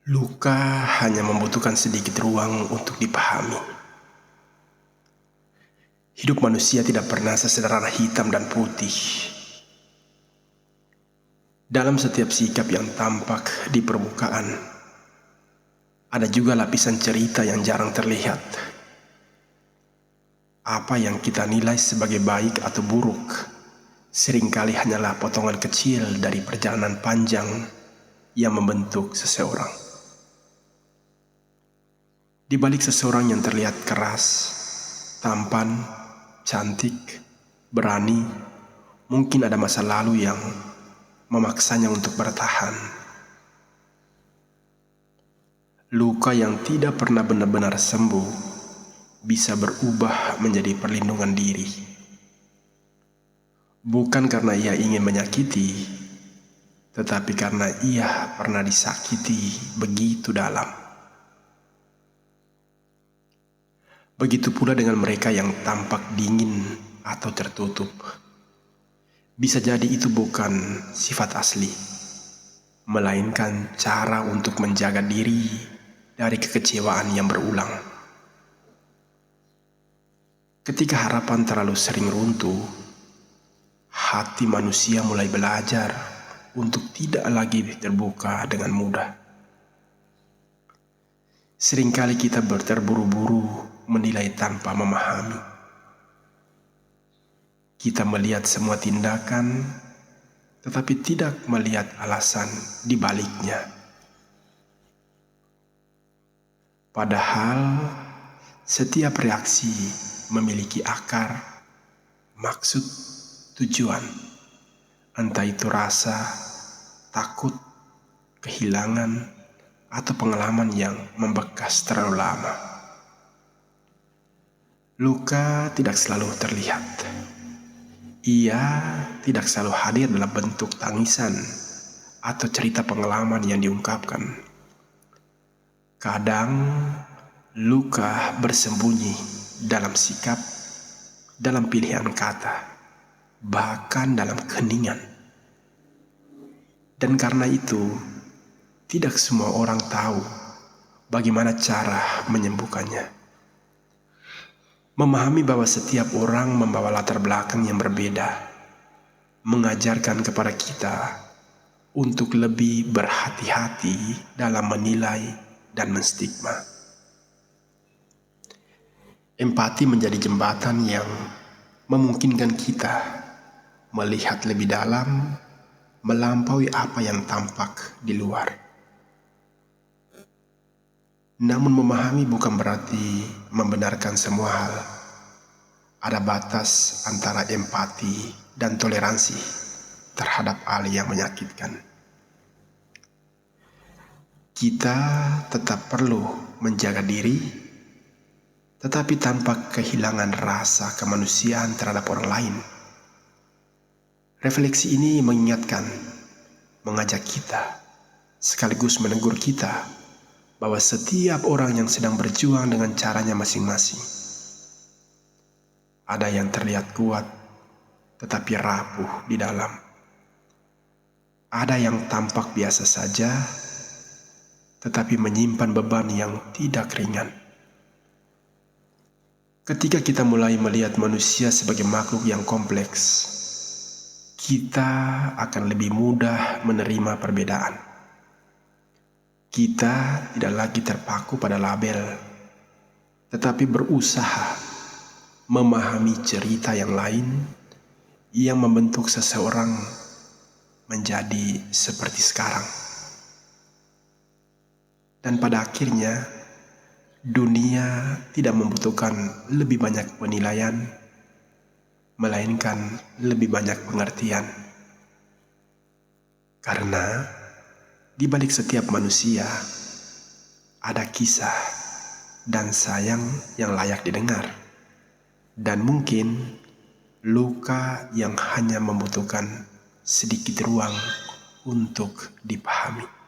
Luka hanya membutuhkan sedikit ruang untuk dipahami. Hidup manusia tidak pernah sesederhana hitam dan putih. Dalam setiap sikap yang tampak di permukaan, ada juga lapisan cerita yang jarang terlihat. Apa yang kita nilai sebagai baik atau buruk, seringkali hanyalah potongan kecil dari perjalanan panjang yang membentuk seseorang. Di balik seseorang yang terlihat keras, tampan, cantik, berani, mungkin ada masa lalu yang memaksanya untuk bertahan. Luka yang tidak pernah benar-benar sembuh bisa berubah menjadi perlindungan diri. Bukan karena ia ingin menyakiti, tetapi karena ia pernah disakiti begitu dalam. Begitu pula dengan mereka yang tampak dingin atau tertutup. Bisa jadi itu bukan sifat asli, melainkan cara untuk menjaga diri dari kekecewaan yang berulang. Ketika harapan terlalu sering runtuh, hati manusia mulai belajar untuk tidak lagi terbuka dengan mudah. Seringkali kita terburu-buru menilai tanpa memahami. Kita melihat semua tindakan, tetapi tidak melihat alasan di baliknya. Padahal setiap reaksi memiliki akar, maksud, tujuan. Entah itu rasa, takut, kehilangan, atau pengalaman yang membekas terlalu lama. Luka tidak selalu terlihat. Ia tidak selalu hadir dalam bentuk tangisan atau cerita pengalaman yang diungkapkan. Kadang luka bersembunyi dalam sikap, dalam pilihan kata, bahkan dalam keheningan. Dan karena itu, tidak semua orang tahu bagaimana cara menyembuhkannya. Memahami bahwa setiap orang membawa latar belakang yang berbeda, mengajarkan kepada kita untuk lebih berhati-hati dalam menilai dan menstigma. Empati menjadi jembatan yang memungkinkan kita melihat lebih dalam, melampaui apa yang tampak di luar. Namun memahami bukan berarti membenarkan semua hal. Ada batas antara empati dan toleransi terhadap hal yang menyakitkan. Kita tetap perlu menjaga diri, tetapi tanpa kehilangan rasa kemanusiaan terhadap orang lain. Refleksi ini mengingatkan, mengajak kita, sekaligus menegur kita, bahwa setiap orang yang sedang berjuang dengan caranya masing-masing. Ada yang terlihat kuat, tetapi rapuh di dalam. Ada yang tampak biasa saja, tetapi menyimpan beban yang tidak ringan. Ketika kita mulai melihat manusia sebagai makhluk yang kompleks, kita akan lebih mudah menerima perbedaan. Kita tidak lagi terpaku pada label, tetapi berusaha memahami cerita yang lain yang membentuk seseorang menjadi seperti sekarang. Dan pada akhirnya, dunia tidak membutuhkan lebih banyak penilaian, melainkan lebih banyak pengertian. Karena di balik setiap manusia ada kisah dan sayang yang layak didengar, dan mungkin luka yang hanya membutuhkan sedikit ruang untuk dipahami.